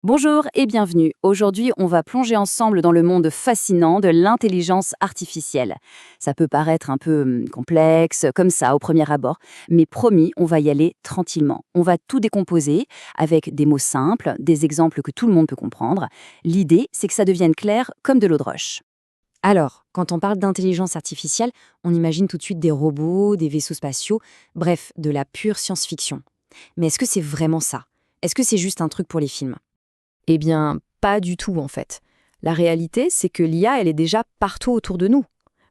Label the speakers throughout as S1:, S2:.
S1: Bonjour et bienvenue. Aujourd'hui, on va plonger ensemble dans le monde fascinant de l'intelligence artificielle. Ça peut paraître un peu complexe, comme ça, au premier abord, mais promis, on va y aller tranquillement. On va tout décomposer avec des mots simples, des exemples que tout le monde peut comprendre. L'idée, c'est que ça devienne clair comme de l'eau de roche. Alors, quand on parle d'intelligence artificielle, on imagine tout de suite des robots, des vaisseaux spatiaux, bref, de la pure science-fiction. Mais est-ce que c'est vraiment ça? Est-ce que c'est juste un truc pour les films?
S2: Eh bien, pas du tout en fait. La réalité, c'est que l'IA, elle est déjà partout autour de nous.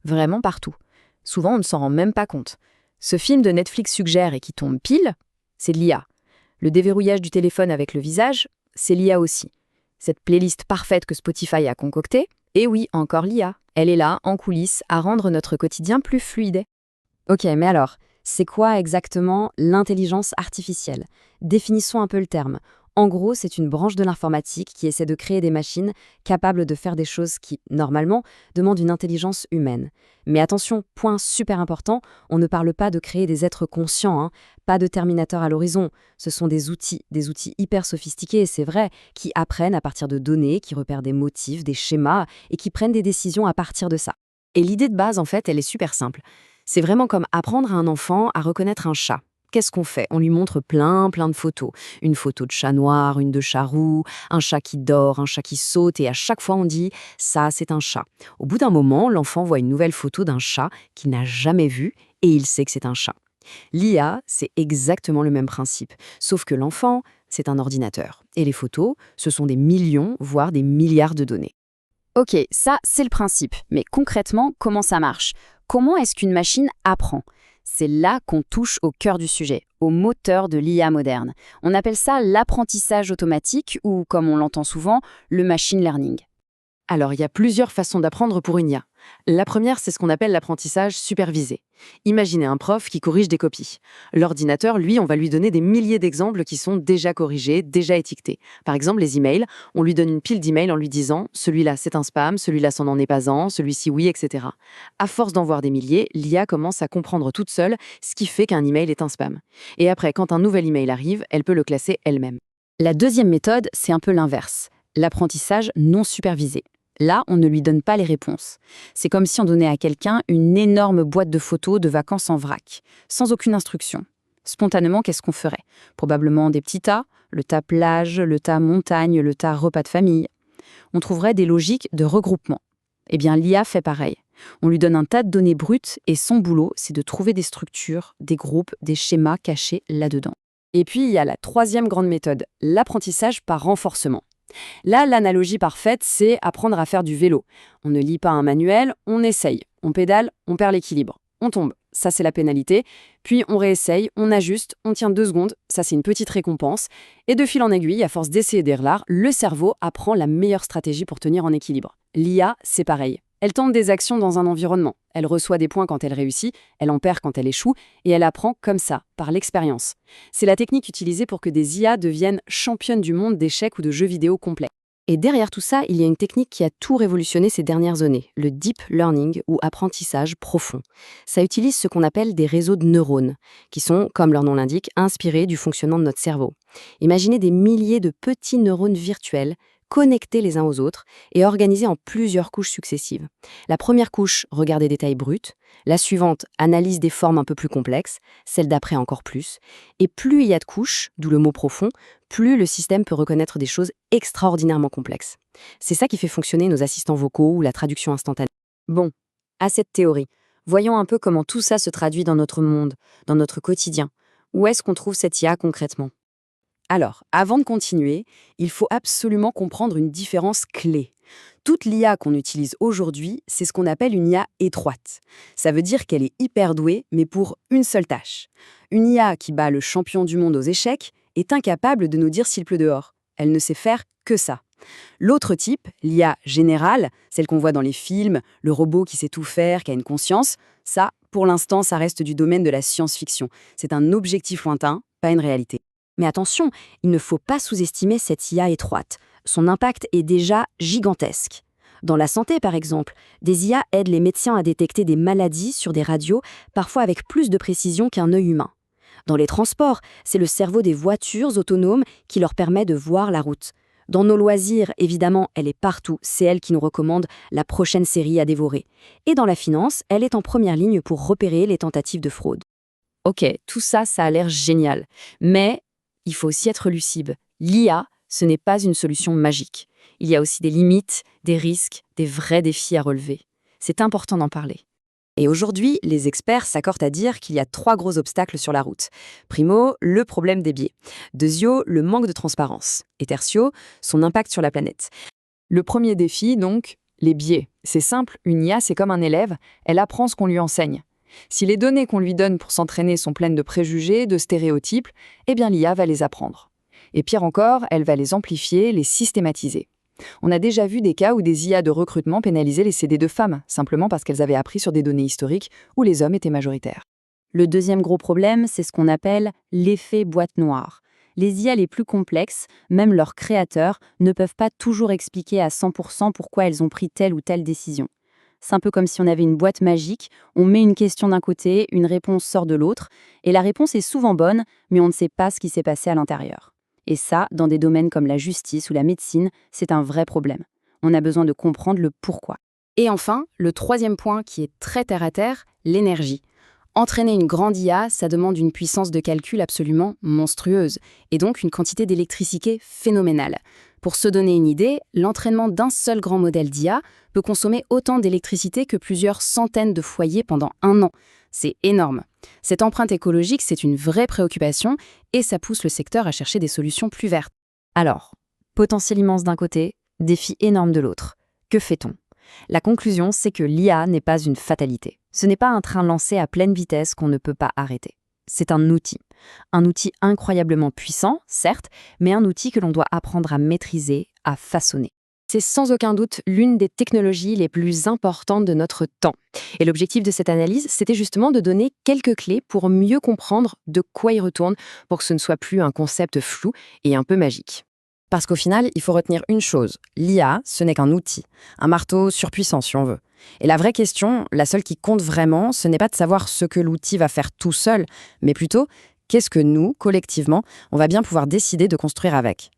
S2: Vraiment partout. Souvent, on ne s'en rend même pas compte. Ce film de Netflix suggère et qui tombe pile, c'est de l'IA. Le déverrouillage du téléphone avec le visage, c'est l'IA aussi. Cette playlist parfaite que Spotify a concoctée, et oui, encore l'IA. Elle est là, en coulisses, à rendre notre quotidien plus fluide.
S1: Ok, mais alors, c'est quoi exactement l'intelligence artificielle? Définissons un peu le terme. En gros, c'est une branche de l'informatique qui essaie de créer des machines capables de faire des choses qui, normalement, demandent une intelligence humaine. Mais attention, point super important, on ne parle pas de créer des êtres conscients, hein, pas de Terminator à l'horizon. Ce sont des outils hyper sophistiqués, c'est vrai, qui apprennent à partir de données, qui repèrent des motifs, des schémas, et qui prennent des décisions à partir de ça. Et l'idée de base, en fait, elle est super simple. C'est vraiment comme apprendre à un enfant à reconnaître un chat. Qu'est-ce qu'on fait? On lui montre plein de photos. Une photo de chat noir, une de chat roux, un chat qui dort, un chat qui saute, et à chaque fois on dit «ça, c'est un chat». Au bout d'un moment, l'enfant voit une nouvelle photo d'un chat qu'il n'a jamais vu, et il sait que c'est un chat. L'IA, c'est exactement le même principe, sauf que l'enfant, c'est un ordinateur. Et les photos, ce sont des millions, voire des milliards de données. Ok, ça, c'est le principe. Mais concrètement, comment ça marche? Comment est-ce qu'une machine apprend? C'est là qu'on touche au cœur du sujet, au moteur de l'IA moderne. On appelle ça l'apprentissage automatique ou, comme on l'entend souvent, le machine learning.
S2: Alors, il y a plusieurs façons d'apprendre pour une IA. La première, c'est ce qu'on appelle l'apprentissage supervisé. Imaginez un prof qui corrige des copies. L'ordinateur, lui, on va lui donner des milliers d'exemples qui sont déjà corrigés, déjà étiquetés. Par exemple, les emails, on lui donne une pile d'emails en lui disant « celui-là, c'est un spam, celui-là, c'en en est pas un, celui-ci, oui, etc. » À force d'en voir des milliers, l'IA commence à comprendre toute seule ce qui fait qu'un email est un spam. Et après, quand un nouvel email arrive, elle peut le classer elle-même.
S1: La deuxième méthode, c'est un peu l'inverse, l'apprentissage non supervisé. Là, on ne lui donne pas les réponses. C'est comme si on donnait à quelqu'un une énorme boîte de photos de vacances en vrac, sans aucune instruction. Spontanément, qu'est-ce qu'on ferait? Probablement des petits tas, le tas plage, le tas montagne, le tas repas de famille. On trouverait des logiques de regroupement. Eh bien, l'IA fait pareil. On lui donne un tas de données brutes et son boulot, c'est de trouver des structures, des groupes, des schémas cachés là-dedans. Et puis, il y a la troisième grande méthode, l'apprentissage par renforcement. Là, l'analogie parfaite, c'est apprendre à faire du vélo. On ne lit pas un manuel, on essaye. On pédale, on perd l'équilibre. On tombe, ça c'est la pénalité. Puis on réessaye, on ajuste, on tient 2 secondes, ça c'est une petite récompense. Et de fil en aiguille, à force d'essayer d'erreur, le cerveau apprend la meilleure stratégie pour tenir en équilibre. L'IA, c'est pareil. Elle tente des actions dans un environnement. Elle reçoit des points quand elle réussit, elle en perd quand elle échoue, et elle apprend comme ça, par l'expérience. C'est la technique utilisée pour que des IA deviennent championnes du monde d'échecs ou de jeux vidéo complets. Et derrière tout ça, il y a une technique qui a tout révolutionné ces dernières années, le deep learning ou apprentissage profond. Ça utilise ce qu'on appelle des réseaux de neurones, qui sont, comme leur nom l'indique, inspirés du fonctionnement de notre cerveau. Imaginez des milliers de petits neurones virtuels connectés les uns aux autres et organisés en plusieurs couches successives. La première couche regarde des détails bruts, la suivante analyse des formes un peu plus complexes, celle d'après encore plus, et plus il y a de couches, d'où le mot profond, plus le système peut reconnaître des choses extraordinairement complexes. C'est ça qui fait fonctionner nos assistants vocaux ou la traduction instantanée. Bon, à cette théorie, voyons un peu comment tout ça se traduit dans notre monde, dans notre quotidien. Où est-ce qu'on trouve cette IA concrètement? Alors, avant de continuer, il faut absolument comprendre une différence clé. Toute l'IA qu'on utilise aujourd'hui, c'est ce qu'on appelle une IA étroite. Ça veut dire qu'elle est hyper douée, mais pour une seule tâche. Une IA qui bat le champion du monde aux échecs est incapable de nous dire s'il pleut dehors. Elle ne sait faire que ça. L'autre type, l'IA générale, celle qu'on voit dans les films, le robot qui sait tout faire, qui a une conscience, ça, pour l'instant, ça reste du domaine de la science-fiction. C'est un objectif lointain, pas une réalité. Mais attention, il ne faut pas sous-estimer cette IA étroite. Son impact est déjà gigantesque. Dans la santé, par exemple, des IA aident les médecins à détecter des maladies sur des radios, parfois avec plus de précision qu'un œil humain. Dans les transports, c'est le cerveau des voitures autonomes qui leur permet de voir la route.
S3: Dans nos loisirs, évidemment, elle est partout. C'est elle qui nous recommande la prochaine série à dévorer. Et dans la finance, elle est en première ligne pour repérer les tentatives de fraude.
S1: Ok, tout ça, ça a l'air génial. Mais il faut aussi être lucide. L'IA, ce n'est pas une solution magique. Il y a aussi des limites, des risques, des vrais défis à relever. C'est important d'en parler.
S3: Et aujourd'hui, les experts s'accordent à dire qu'il y a 3 gros obstacles sur la route. Primo, le problème des biais. Deuxio, le manque de transparence. Et tertio, son impact sur la planète.
S1: Le premier défi, donc, les biais. C'est simple, une IA, c'est comme un élève, elle apprend ce qu'on lui enseigne. Si les données qu'on lui donne pour s'entraîner sont pleines de préjugés, de stéréotypes, eh bien l'IA va les apprendre. Et pire encore, elle va les amplifier, les systématiser. On a déjà vu des cas où des IA de recrutement pénalisaient les CD de femmes, simplement parce qu'elles avaient appris sur des données historiques où les hommes étaient majoritaires.
S3: Le deuxième gros problème, c'est ce qu'on appelle l'effet boîte noire. Les IA les plus complexes, même leurs créateurs, ne peuvent pas toujours expliquer à 100% pourquoi elles ont pris telle ou telle décision. C'est un peu comme si on avait une boîte magique, on met une question d'un côté, une réponse sort de l'autre, et la réponse est souvent bonne, mais on ne sait pas ce qui s'est passé à l'intérieur. Et ça, dans des domaines comme la justice ou la médecine, c'est un vrai problème. On a besoin de comprendre le pourquoi.
S2: Et enfin, le troisième point qui est très terre-à-terre, l'énergie. Entraîner une grande IA, ça demande une puissance de calcul absolument monstrueuse, et donc une quantité d'électricité phénoménale. Pour se donner une idée, l'entraînement d'un seul grand modèle d'IA peut consommer autant d'électricité que plusieurs centaines de foyers pendant 1 an. C'est énorme. Cette empreinte écologique, c'est une vraie préoccupation et ça pousse le secteur à chercher des solutions plus vertes.
S3: Alors, potentiel immense d'un côté, défi énorme de l'autre. Que fait-on ? La conclusion, c'est que l'IA n'est pas une fatalité. Ce n'est pas un train lancé à pleine vitesse qu'on ne peut pas arrêter. C'est un outil. Un outil incroyablement puissant, certes, mais un outil que l'on doit apprendre à maîtriser, à façonner. C'est sans aucun doute l'une des technologies les plus importantes de notre temps. Et l'objectif de cette analyse, c'était justement de donner quelques clés pour mieux comprendre de quoi il retourne, pour que ce ne soit plus un concept flou et un peu magique.
S4: Parce qu'au final, il faut retenir une chose, l'IA, ce n'est qu'un outil, un marteau surpuissant si on veut. Et la vraie question, la seule qui compte vraiment, ce n'est pas de savoir ce que l'outil va faire tout seul, mais plutôt, qu'est-ce que nous, collectivement, on va bien pouvoir décider de construire avec.